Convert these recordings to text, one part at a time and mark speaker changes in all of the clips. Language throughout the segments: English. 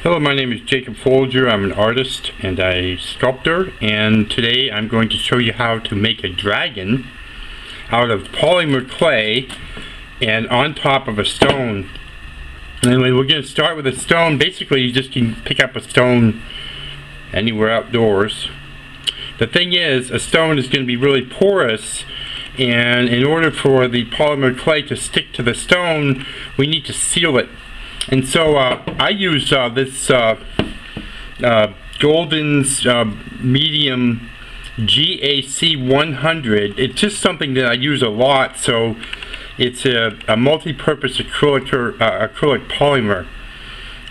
Speaker 1: Hello, my name is Jacob Folger. I'm an artist and a sculptor, and today I'm going to show you how to make a dragon out of polymer clay and on top of a stone. And we're going to start with a stone. Basically, you just can pick up a stone anywhere outdoors. The thing is, a stone is going to be really porous, and in order for the polymer clay to stick to the stone, we need to seal it. And so I use this Golden's medium GAC 100. It's just something that I use a lot, so it's a multi-purpose acrylic polymer.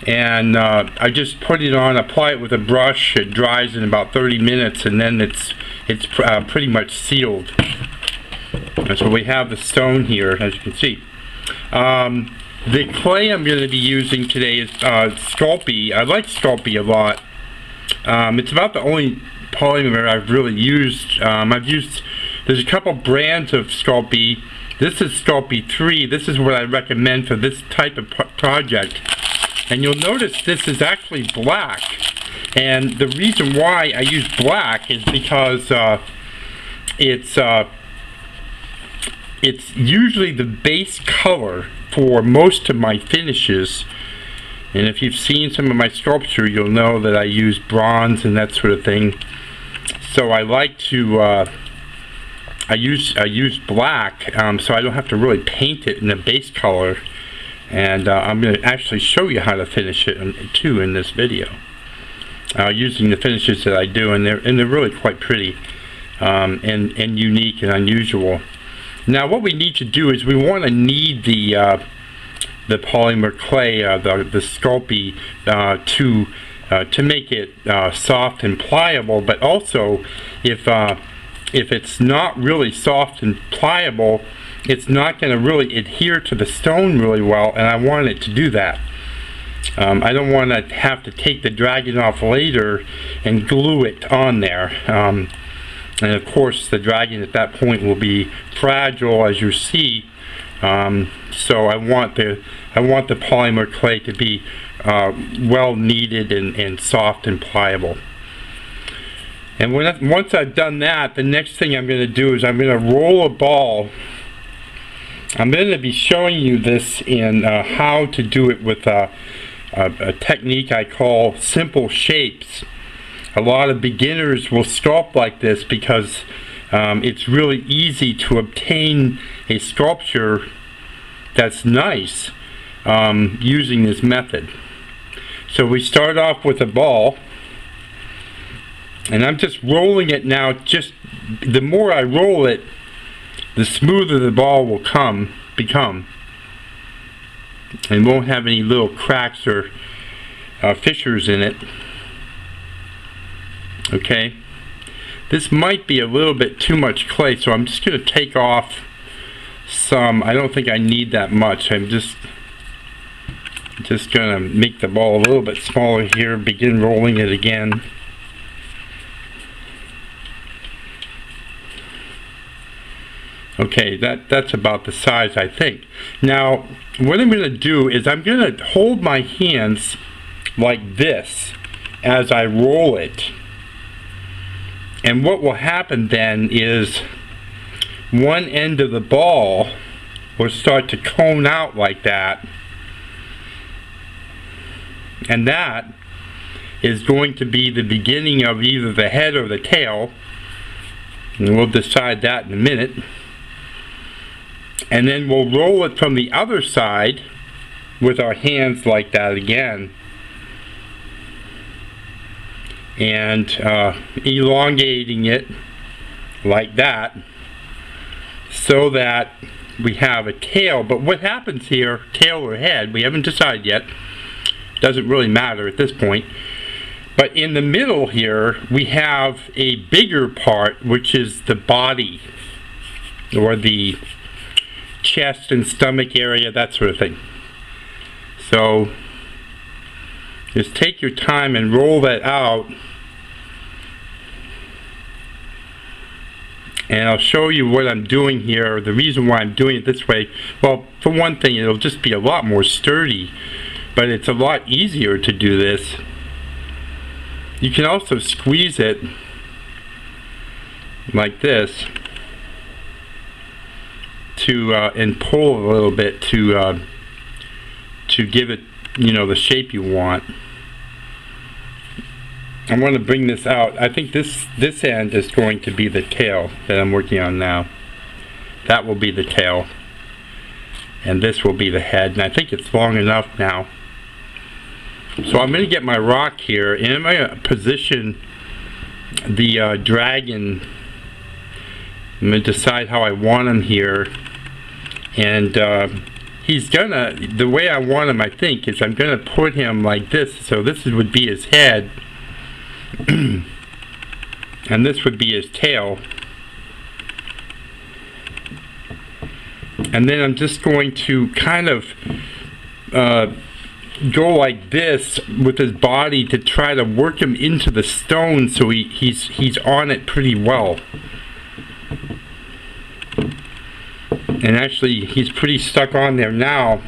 Speaker 1: And I just put it on, apply it with a brush. It dries in about 30 minutes, and then it's pretty much sealed. And so we have the stone here, as you can see. The clay I'm going to be using today is Sculpt. I like Sculpt a lot. It's about the only polymer I've really used. There's a couple brands of Sculpt. This is Sculpt 3. This is what I recommend for this type of project. And you'll notice this is actually black. And the reason why I use black is because it's usually the base color for most of my finishes. And if you've seen some of my sculpture, you'll know that I use bronze and that sort of thing. So I like to I use black, so I don't have to really paint it in the base color. And I'm going to actually show you how to finish it too in this video, using the finishes that I do, and they're really quite pretty and unique and unusual. Now what we need to do is we want to knead the polymer clay, the Sculpt, to make it soft and pliable. But also, if it's not really soft and pliable, it's not going to really adhere to the stone really well, and I want it to do that. I don't want to have to take the dragon off later and glue it on there. And of course the dragon at that point will be fragile, as you see. So I want the polymer clay to be well kneaded and soft and pliable. And once I've done that, the next thing I'm going to do is I'm going to roll a ball. I'm going to be showing you this in how to do it with a technique I call simple shapes. A lot of beginners will sculpt like this because it's really easy to obtain a sculpture that's nice using this method. So we start off with a ball, and I'm just rolling it now. Just the more I roll it, the smoother the ball will become, and won't have any little cracks or fissures in it. Okay, this might be a little bit too much clay, so I'm just going to take off some. I don't think I need that much. I'm just going to make the ball a little bit smaller here, begin rolling it again. Okay, that's about the size, I think. Now, what I'm going to do is I'm going to hold my hands like this as I roll it. And what will happen then is one end of the ball will start to cone out like that. And that is going to be the beginning of either the head or the tail. And we'll decide that in a minute. And then we'll roll it from the other side with our hands like that again. And elongating it like that so that we have a tail. But what happens here, tail or head, we haven't decided yet, doesn't really matter at this point. But in the middle here we have a bigger part, which is the body, or the chest and stomach area, that sort of thing. So just take your time and roll that out, and I'll show you what I'm doing here, the reason why I'm doing it this way. Well, for one thing, it'll just be a lot more sturdy but it's a lot easier to do this. You can also squeeze it like this to and pull a little bit to give it, you know, the shape you want. I want to bring this out. I think this end is going to be the tail that I'm working on now. That will be the tail, and this will be the head, and I think it's long enough now. So I'm going to get my rock here, and I'm going to position the dragon. I'm going to decide how I want him here, and he's gonna, the way I want him, I think, is I'm going to put him like this. So this would be his head, and this would be his tail. And then I'm just going to kind of go like this with his body to try to work him into the stone, so he's on it pretty well. And actually, he's pretty stuck on there now.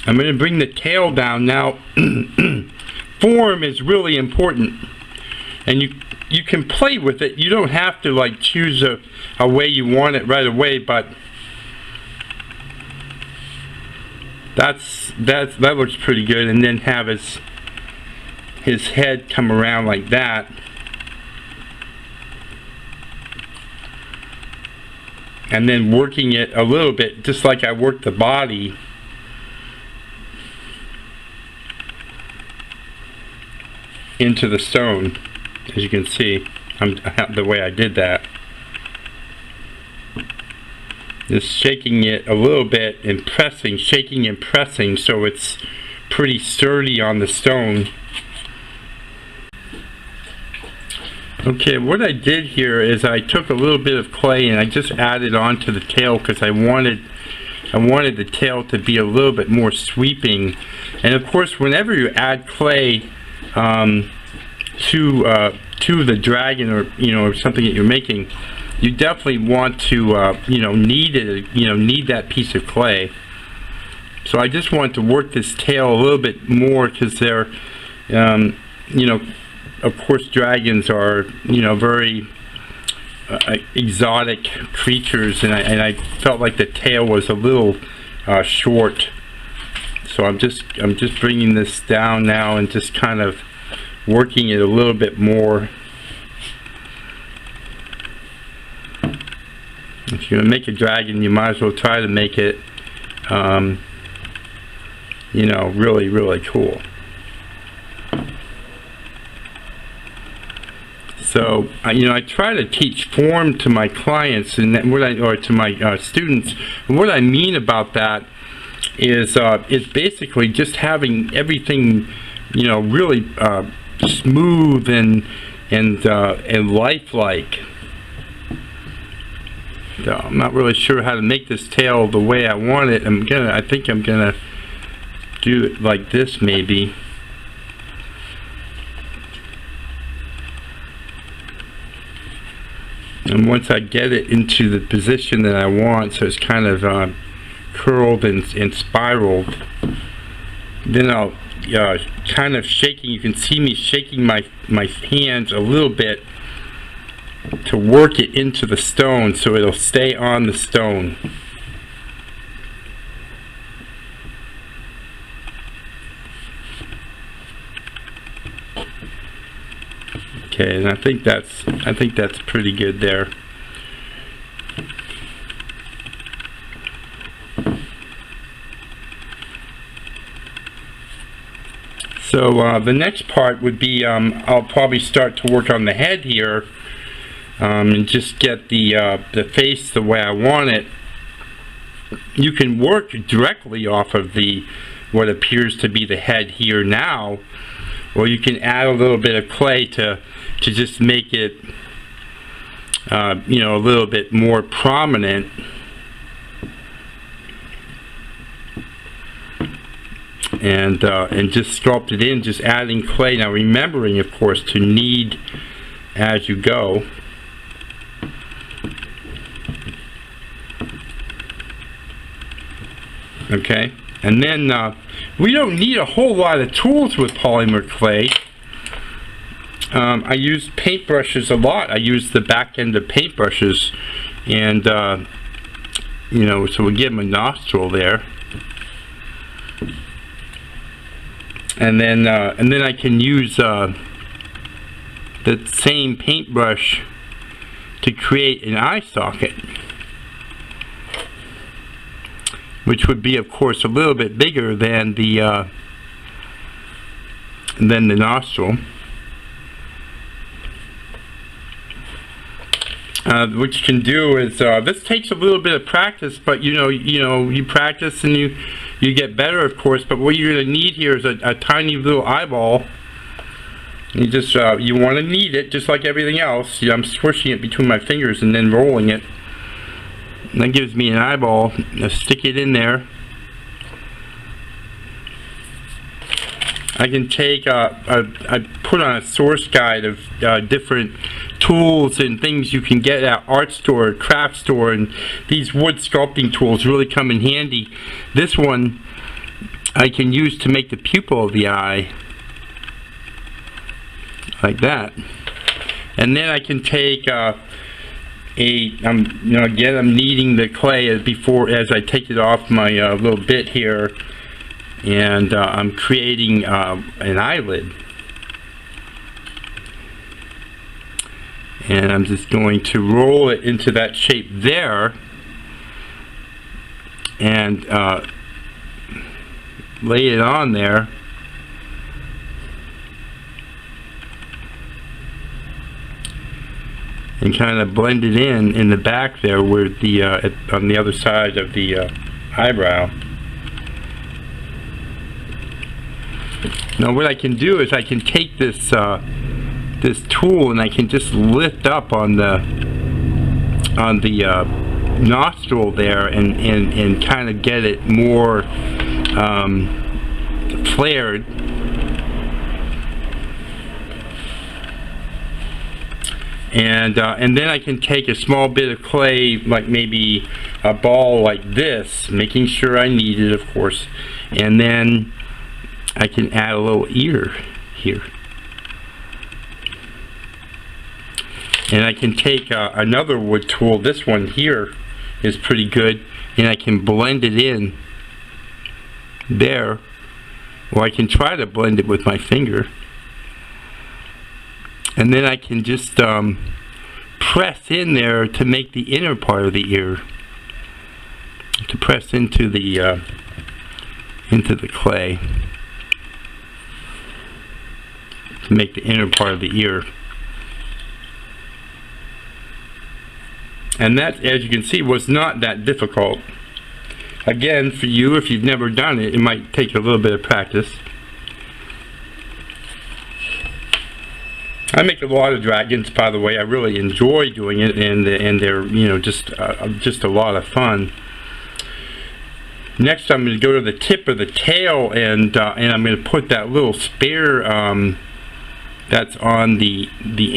Speaker 1: I'm going to bring the tail down now. Form is really important, and you can play with it. You don't have to like choose a way you want it right away, but that looks pretty good. And then have his head come around like that. And then working it a little bit, just like I worked the body. Into the stone, as you can see, the way I did that. Just shaking it a little bit and pressing, shaking and pressing, so it's pretty sturdy on the stone. Okay, what I did here is I took a little bit of clay and I just added on to the tail, because I wanted the tail to be a little bit more sweeping. And of course, whenever you add clay to the dragon, or or something that you're making, you definitely want to knead that piece of clay. So I just want to work this tail a little bit more, because they're of course dragons are very exotic creatures, and I felt like the tail was a little short. So I'm just bringing this down now and just kind of working it a little bit more. If you're gonna make a dragon, you might as well try to make it really, really cool. So I try to teach form to my clients, and to my students. And what I mean about that is basically just having everything really smooth and lifelike. So I'm not really sure how to make this tail the way I want it. I think I'm gonna do it like this, maybe. And once I get it into the position that I want, so it's kind of curled and spiraled, then I'll kind of shaking. You can see me shaking my hands a little bit to work it into the stone, so it'll stay on the stone. Okay, and I think that's pretty good there. So the next part would be I'll probably start to work on the head here, and just get the face the way I want it. You can work directly off of what appears to be the head here now, or you can add a little bit of clay to just make it a little bit more prominent. And just sculpt it in, just adding clay. Now remembering, of course, to knead as you go. Okay, and then we don't need a whole lot of tools with polymer clay. I use paintbrushes a lot. I use the back end of paintbrushes, and you know, so we give them a nostril there, and then I can use the same paintbrush to create an eye socket, which would be, of course, a little bit bigger than the nostril. What you can do is, this takes a little bit of practice, but you practice and you get better, of course. But what you're going to need here is a tiny little eyeball. You just you want to knead it just like everything else. I'm squishing it between my fingers and then rolling it. And that gives me an eyeball. I stick it in there. I can take, I put on a source guide of different tools and things you can get at art store, craft store, and these wood sculpting tools really come in handy. This one I can use to make the pupil of the eye, like that. And then I can take I'm kneading the clay as I take it off my little bit here. And I'm creating an eyelid, and I'm just going to roll it into that shape there, and lay it on there, and kind of blend it in the back there where the on the other side of the eyebrow. Now what I can do is I can take this this tool and I can just lift up on the nostril there and kind of get it more flared. And then I can take a small bit of clay, like maybe a ball like this, making sure I knead it, of course, and then I can add a little ear here. And I can take another wood tool. This one here is pretty good, and I can blend it in there, or I can try to blend it with my finger. And then I can just press in there to make the inner part of the ear, to press into the clay, to make the inner part of the ear. And that, as you can see, was not that difficult. Again, for you, if you've never done it, it might take a little bit of practice. I make a lot of dragons, by the way. I really enjoy doing it, and they're just a lot of fun. Next, I'm going to go to the tip of the tail, and I'm going to put that little spare that's on the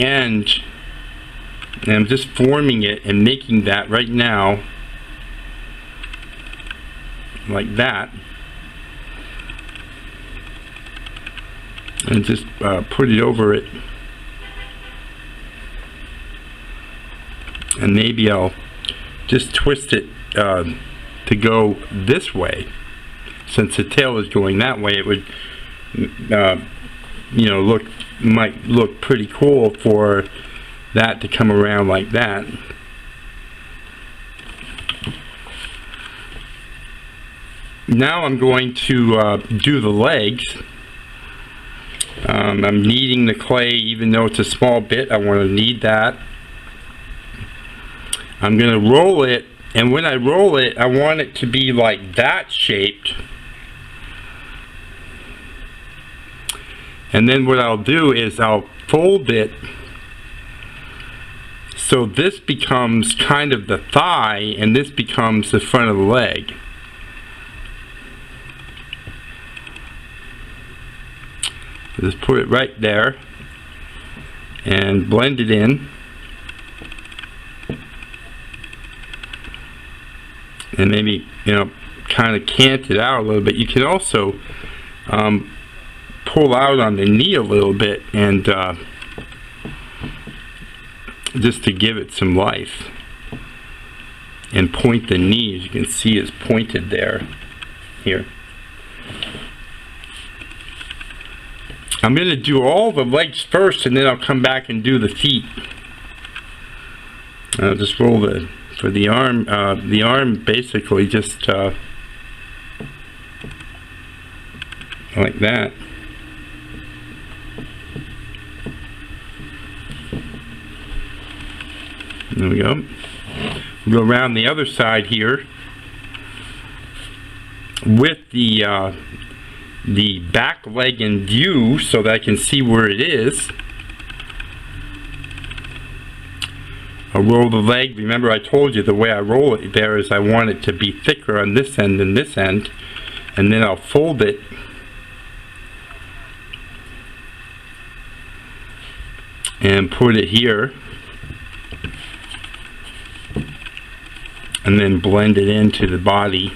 Speaker 1: end, and I'm just forming it and making that right now, like that, and just put it over it, and maybe I'll just twist it to go this way. Since the tail is going that way, it would might look pretty cool for that to come around like that. Now I'm going to do the legs. I'm kneading the clay, even though it's a small bit. I want to knead that. I'm going to roll it, and when I roll it, I want it to be like that shaped. And then what I'll do is I'll fold it so this becomes kind of the thigh, and this becomes the front of the leg. Just put it right there and blend it in. And maybe, kind of cant it out a little bit. You can also pull out on the knee a little bit, and just to give it some life, and point the knee. As you can see, it's pointed there. Here. I'm going to do all the legs first, and then I'll come back and do the feet. I'll just roll for the arm basically just like that. There we go. Go around the other side here with the back leg in view so that I can see where it is. I'll roll the leg. Remember, I told you the way I roll it there is I want it to be thicker on this end than this end, and then I'll fold it and put it here, and then blend it into the body.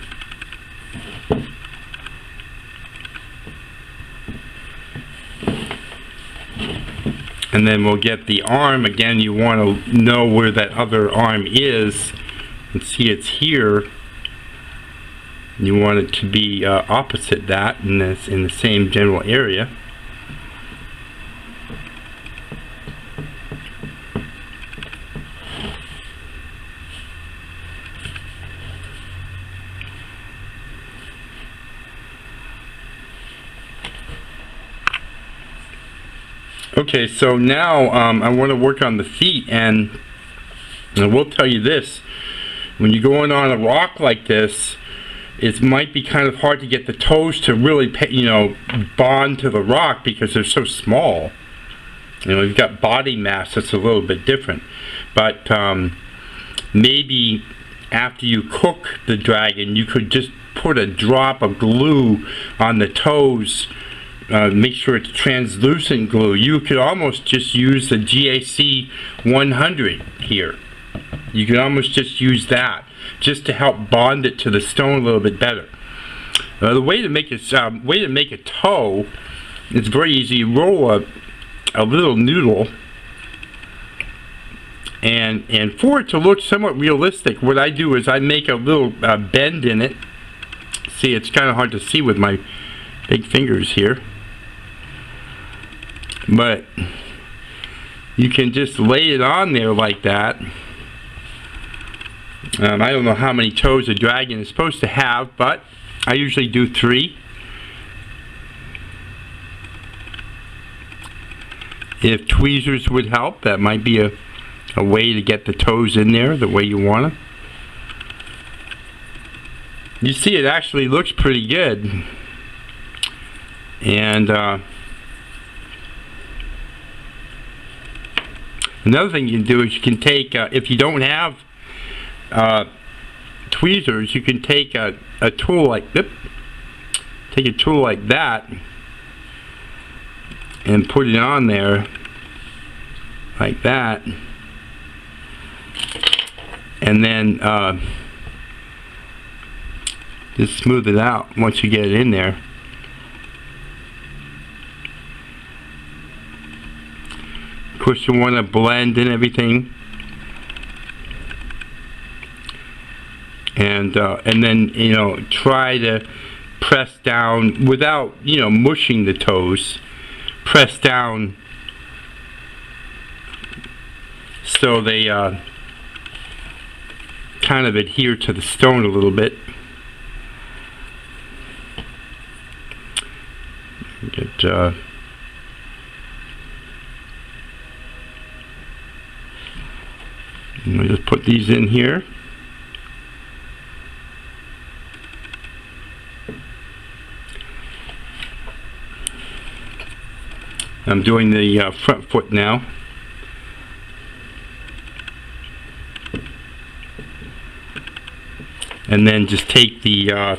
Speaker 1: And then we'll get the arm. Again, you want to know where that other arm is, and see it's here. You want it to be opposite that, in the same general area. Okay, so now I want to work on the feet, and I will tell you this: when you're going on a rock like this, it might be kind of hard to get the toes to really, bond to the rock because they're so small. You've got body mass that's a little bit different. But maybe after you cook the dragon, you could just put a drop of glue on the toes. Make sure it's translucent glue. You could almost just use the GAC 100 here. You could almost just use that just to help bond it to the stone a little bit better. The way to make a toe is very easy. You roll a little noodle, and for it to look somewhat realistic, what I do is I make a little bend in it. See, it's kind of hard to see with my big fingers here, but you can just lay it on there like that. I don't know how many toes a dragon is supposed to have, but I usually do 3. If tweezers would help, that might be a way to get the toes in there the way you want them. You see, it actually looks pretty good. And another thing you can do is you can take, if you don't have tweezers, you can take a tool like this, take a tool like that, and put it on there like that, and then just smooth it out once you get it in there. Of course, you want to blend in everything, and then try to press down without mushing the toes. Press down so they kind of adhere to the stone a little bit. Get we'll just put these in here. I'm doing the front foot now. And then just take the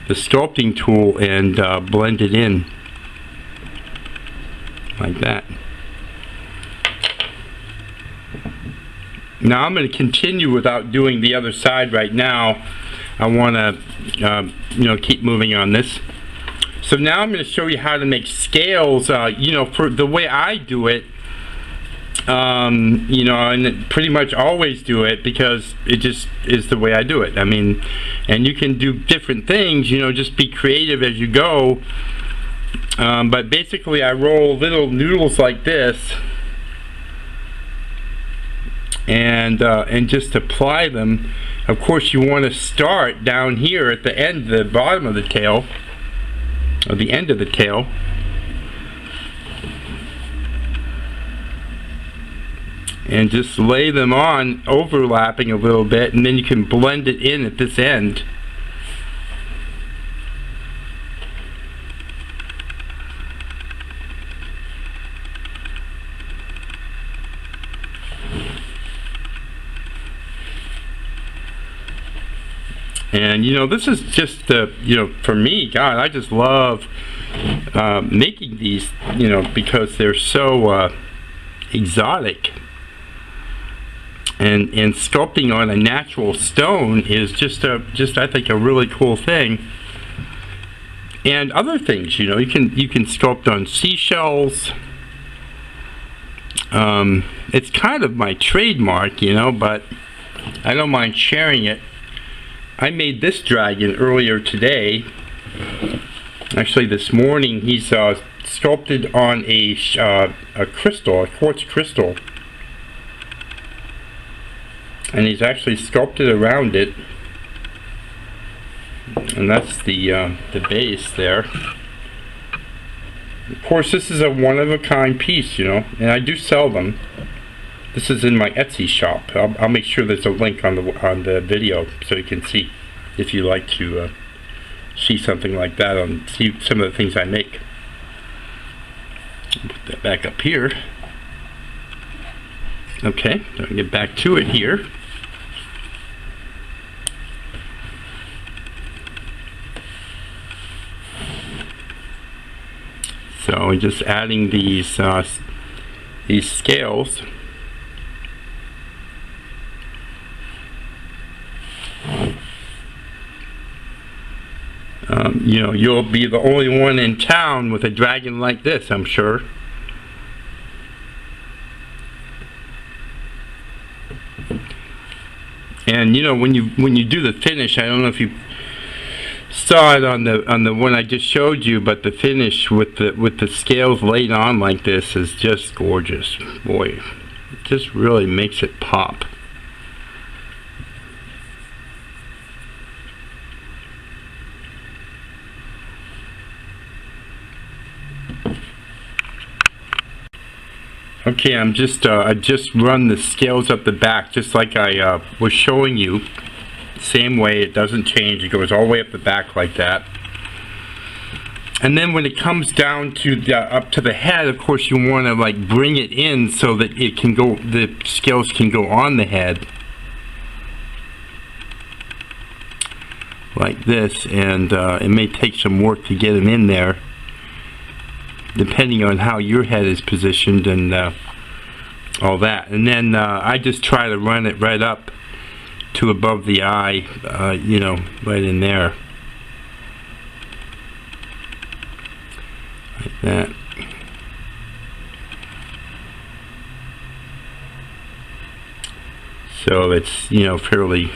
Speaker 1: sculpting tool and blend it in like that. Now I'm going to continue without doing the other side right now. I want to, you know, keep moving on this. So now I'm going to show you how to make scales, you know, for the way I do it, you know, and pretty much always do it because it just is the way I do it. I mean, and you can do different things, you know, just be creative as you go. But basically I roll little noodles like this and just apply them. Of course you want to start down here at the end, the bottom of the tail, or the end of the tail. And just lay them on, overlapping a little bit, and then you can blend it in at this end. And you know, this is just you know, for me, God, I just love making these, you know, because they're so exotic. And sculpting on a natural stone is just I think a really cool thing. And other things, you know, you can sculpt on seashells. It's kind of my trademark, you know, but I don't mind sharing it. I made this dragon earlier today. Actually, this morning he's sculpted on a crystal, a quartz crystal. And he's actually sculpted around it, and that's the base there. Of course, this is a one-of-a-kind piece, you know, and I do sell them. This is in my Etsy shop. I'll make sure there's a link on the video so you can see if you like to see something like that, see some of the things I make. Put that back up here. Okay, so I'll get back to it here. So we're just adding these scales. You know, you'll be the only one in town with a dragon like this, I'm sure. And you know, when you do the finish, I don't know if you saw it on the one I just showed you, but the finish with the scales laid on like this is just gorgeous. Boy, it just really makes it pop. Okay, I just run the scales up the back just like I was showing you. Same way, it doesn't change. It goes all the way up the back like that. And then when it comes down to up to the head, of course you want to like bring it in so that it can go, the scales can go on the head like this, and it may take some work to get them in there, depending on how your head is positioned and all that. And then I just try to run it right up to above the eye, you know, right in there. Like that. So it's, you know, fairly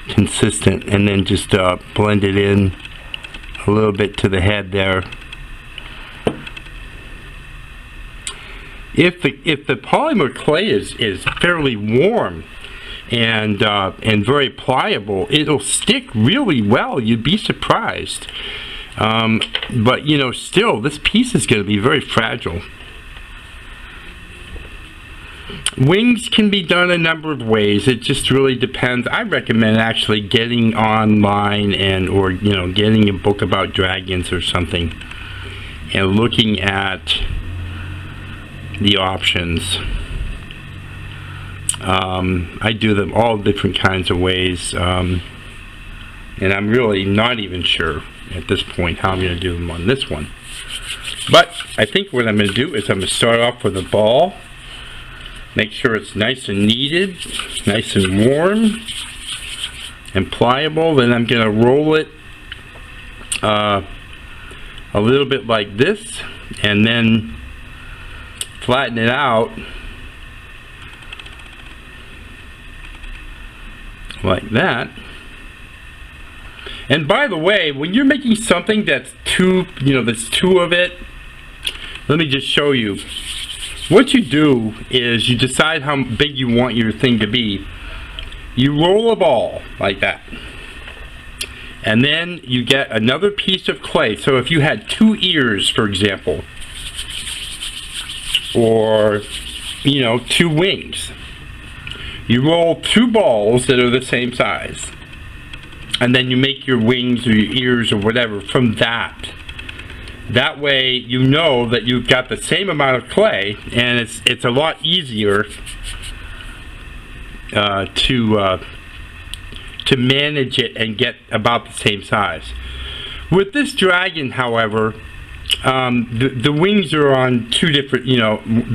Speaker 1: consistent, and then just blend it in a little bit to the head there. If the polymer clay is fairly warm and very pliable, it'll stick really well. You'd be surprised. But you know, still, this piece is going to be very fragile. Wings can be done a number of ways. It just really depends. I recommend actually getting online or you know, getting a book about dragons or something and looking at the options. I do them all different kinds of ways, and I'm really not even sure at this point how I'm going to do them on this one. But I think what I'm going to do is I'm going to start off with a ball. Make sure it's nice and kneaded, nice and warm. and pliable. Then I'm going to roll it a little bit like this, and then flatten it out like that. And by the way, when you're making something that's there's two of it, let me just show you. What you do is you decide how big you want your thing to be. You roll a ball like that, and then you get another piece of clay. So if you had 2 ears, for example, or 2 wings, you roll 2 balls that are the same size, and then you make your wings or your ears or whatever from that. That way you know that you've got the same amount of clay, and it's a lot easier to manage it and get about the same size. With this dragon, however, the wings are on 2 different,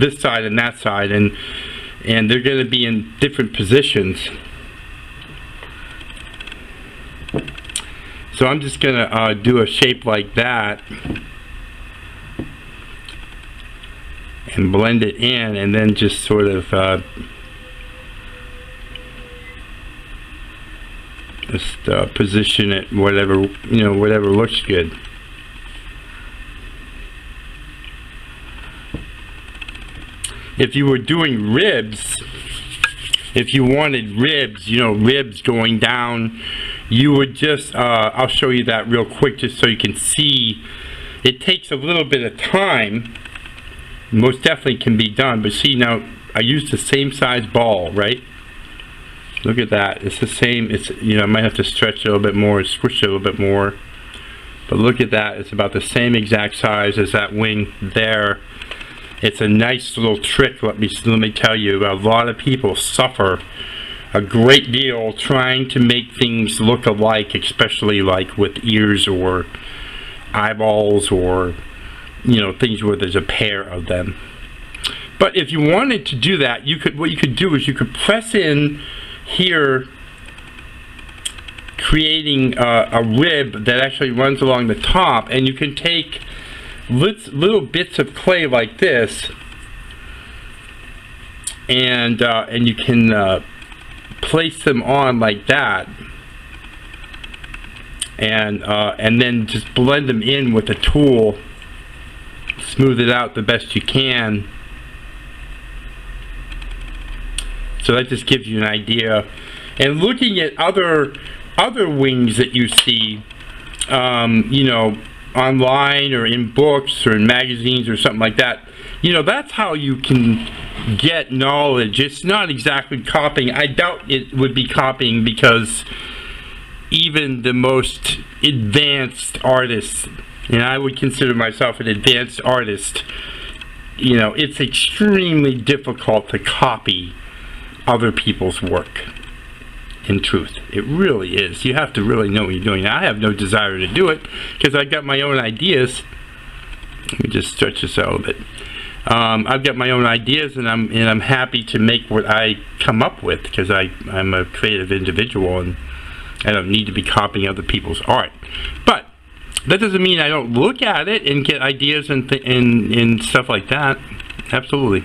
Speaker 1: this side and that side, and they're going to be in different positions. So I'm just going to do a shape like that and blend it in, and then just sort of just position it whatever looks good. If you were doing ribs, if you wanted ribs, ribs going down, you would just I'll show you that real quick just so you can see. It takes a little bit of time, most definitely can be done, but see, now I used the same size ball, right? Look at that. It's the same. It's I might have to stretch it a little bit more, squish it a little bit more, but look at that. It's about the same exact size as that wing there. It's a nice little trick. Let me tell you, a lot of people suffer a great deal trying to make things look alike, especially like with ears or eyeballs or things where there's a pair of them. But if you wanted to do that, what you could do is you could press in here, creating a rib that actually runs along the top, and you can take little bits of clay like this, and you can place them on like that, and then just blend them in with a tool, smooth it out the best you can. So that just gives you an idea. And looking at other wings that you see, online or in books or in magazines or something like that, that's how you can get knowledge. It's not exactly copying. I doubt it would be copying, because even the most advanced artists, and I would consider myself an advanced artist, it's extremely difficult to copy other people's work. In truth, it really is. You have to really know what you're doing. Now, I have no desire to do it because I got my own ideas. Let me just stretch this out a bit. I've got my own ideas, and I'm happy to make what I come up with, because I'm a creative individual and I don't need to be copying other people's art. But that doesn't mean I don't look at it and get ideas and stuff like that. Absolutely.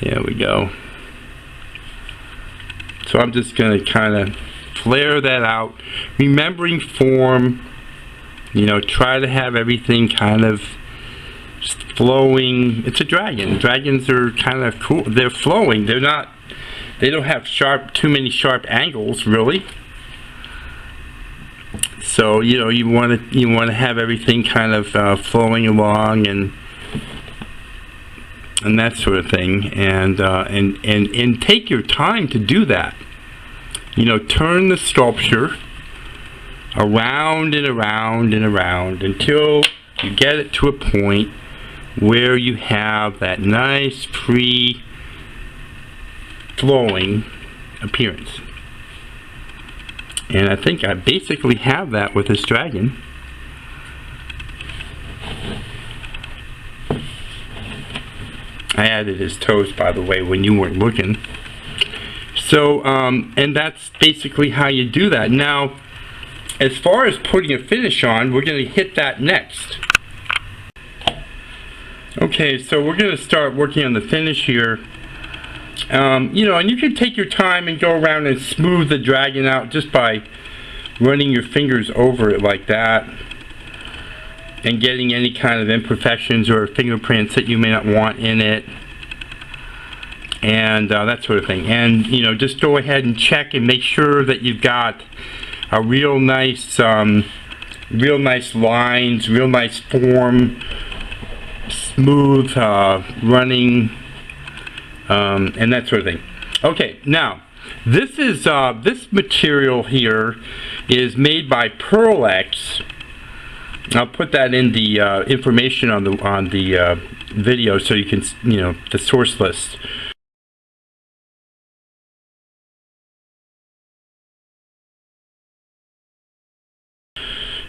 Speaker 1: There we go. So I'm just going to kind of flare that out, remembering form, try to have everything kind of flowing. It's a dragon. Dragons are kind of cool. They're flowing. They don't have too many sharp angles, really. So, you want to have everything kind of flowing along and that sort of thing, and take your time to do that. Turn the sculpture around and around and around until you get it to a point where you have that nice free flowing appearance. And I think I basically have that with this dragon. I added his toes, by the way, when you weren't looking. So, and that's basically how you do that. Now, as far as putting a finish on, we're going to hit that next. Okay, so we're going to start working on the finish here. You know, and you can take your time and go around and smooth the dragon out just by running your fingers over it like that, and getting any kind of imperfections or fingerprints that you may not want in it, and that sort of thing. And you know, just go ahead and check and make sure that you've got a real nice lines, real nice form, smooth running, and that sort of thing. Okay, now this is this material here is made by pearlized. I'll put that in the information on the video, so you can, you know, the source list.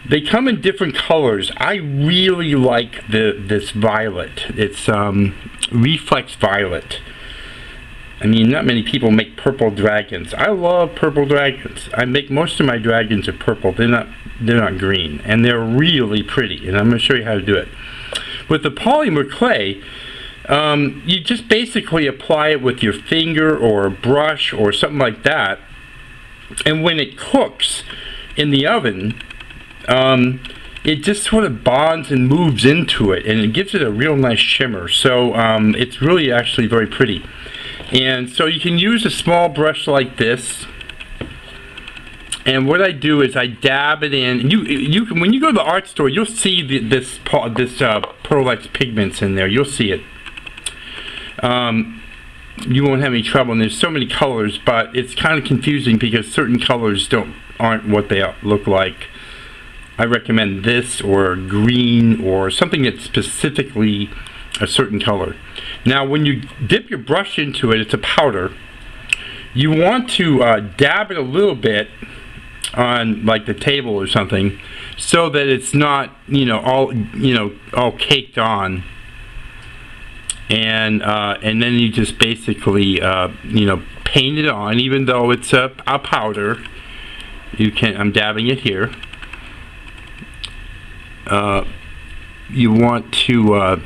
Speaker 1: They come in different colors. I really like this violet. It's reflex violet. I mean, not many people make purple dragons. I love purple dragons. I make most of my dragons are purple. They're not green, and they're really pretty. And I'm going to show you how to do it. With the polymer clay, you just basically apply it with your finger or a brush or something like that. And when it cooks in the oven, it just sort of bonds and moves into it, and it gives it a real nice shimmer. So it's really actually very pretty. And so you can use a small brush like this, and what I do is I dab it in. You can, when you go to the art store, you'll see this pearlized pigments in there. You'll see it. You won't have any trouble. And there's so many colors, but it's kind of confusing because certain colors aren't what they look like. I recommend this or green or something that's specifically a certain color. Now when you dip your brush into it, it's a powder. You want to dab it a little bit on like the table or something, so that it's not, you know, all caked on. And then you just basically you know, paint it on, even though it's a powder. I'm dabbing it here. You want to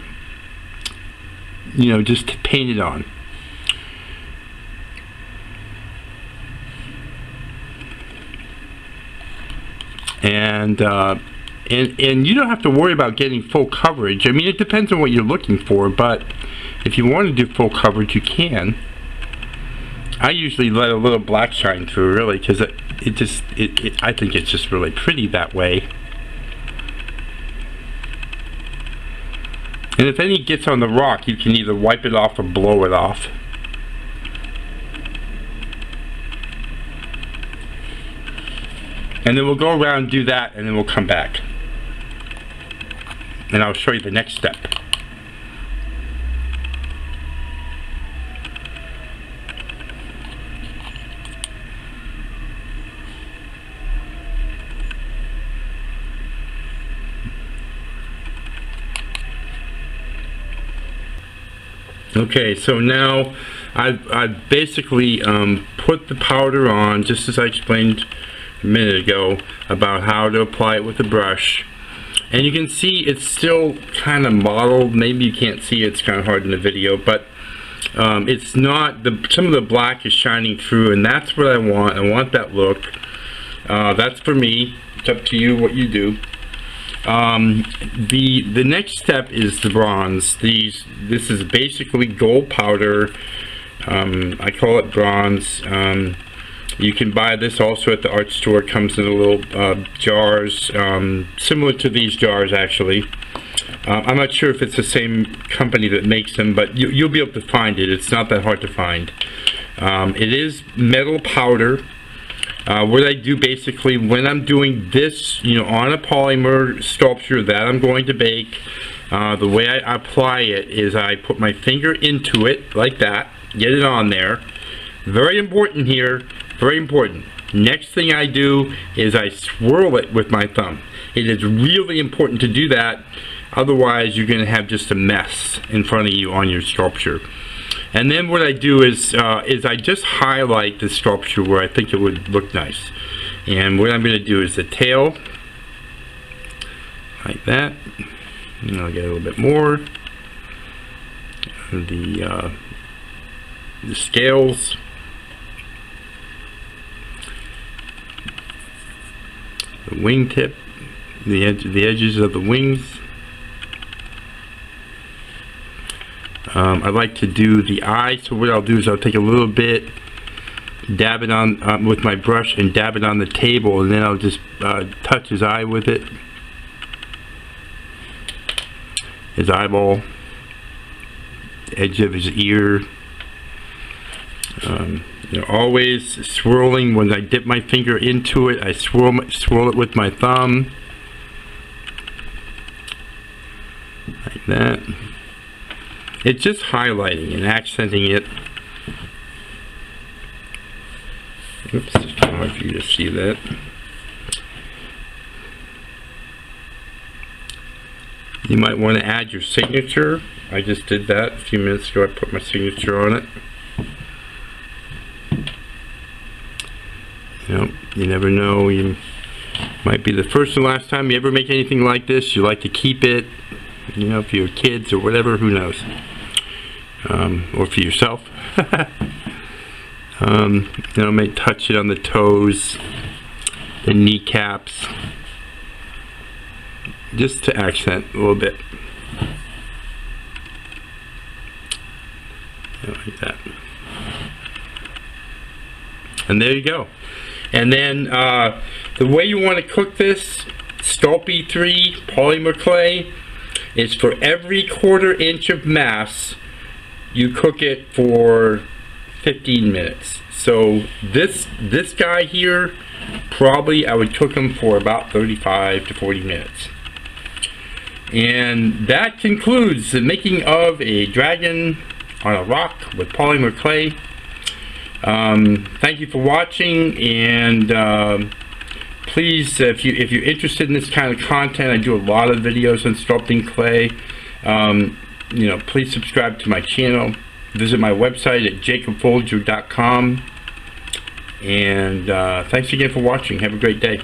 Speaker 1: you know, just to paint it on. And you don't have to worry about getting full coverage. I mean, it depends on what you're looking for, but if you want to do full coverage, you can. I usually let a little black shine through, really, because I think it's just really pretty that way. And if any gets on the rock, you can either wipe it off or blow it off. And then we'll go around and do that, and then we'll come back. And I'll show you the next step. Okay, so now I've basically put the powder on, just as I explained a minute ago about how to apply it with the brush. And you can see it's still kind of mottled. Maybe you can't see it, it's kind of hard in the video, but it's not, some of the black is shining through, and that's what I want. I want that look. That's for me. It's up to you what you do. The next step is the bronze. This is basically gold powder. I call it bronze. You can buy this also at the art store. It comes in little jars, similar to these jars actually. I'm not sure if it's the same company that makes them, but you'll be able to find it. It's not that hard to find. It is metal powder. What I do basically when I'm doing this, you know, on a polymer sculpture that I'm going to bake, the way I apply it is I put my finger into it like that, get it on there. Very important here, very important. Next thing I do is I swirl it with my thumb. It is really important to do that, otherwise you're going to have just a mess in front of you on your sculpture. And then what I do is I just highlight the sculpture where I think it would look nice. And what I'm going to do is the tail, like that. And I'll get a little bit more. The scales. The wingtip, the edges of the wings. I like to do the eye, so what I'll do is I'll take a little bit, dab it on with my brush and dab it on the table, and then I'll just touch his eye with it, his eyeball, the edge of his ear. You know, always swirling. When I dip my finger into it, I swirl it with my thumb, like that. It's just highlighting and accenting it. Oops, it's hard for you to see that. You might want to add your signature. I just did that a few minutes ago. I put my signature on it. You know, you never know. You might be the first and last time you ever make anything like this. You like to keep it, you know, for your kids or whatever, who knows. Or for yourself. You know, may touch it on the toes, the kneecaps, just to accent a little bit. Like that. And there you go. And then the way you want to cook this Sculpt E3 polymer clay is for every 1/4 inch of mass you cook it for 15 minutes. So this guy here, probably I would cook him for about 35 to 40 minutes. And that concludes the making of a dragon on a rock with polymer clay. Thank you for watching, and please, if you're interested in this kind of content, I do a lot of videos on sculpting clay. You know, please subscribe to my channel. Visit my website at jacobfolger.com. And thanks again for watching. Have a great day.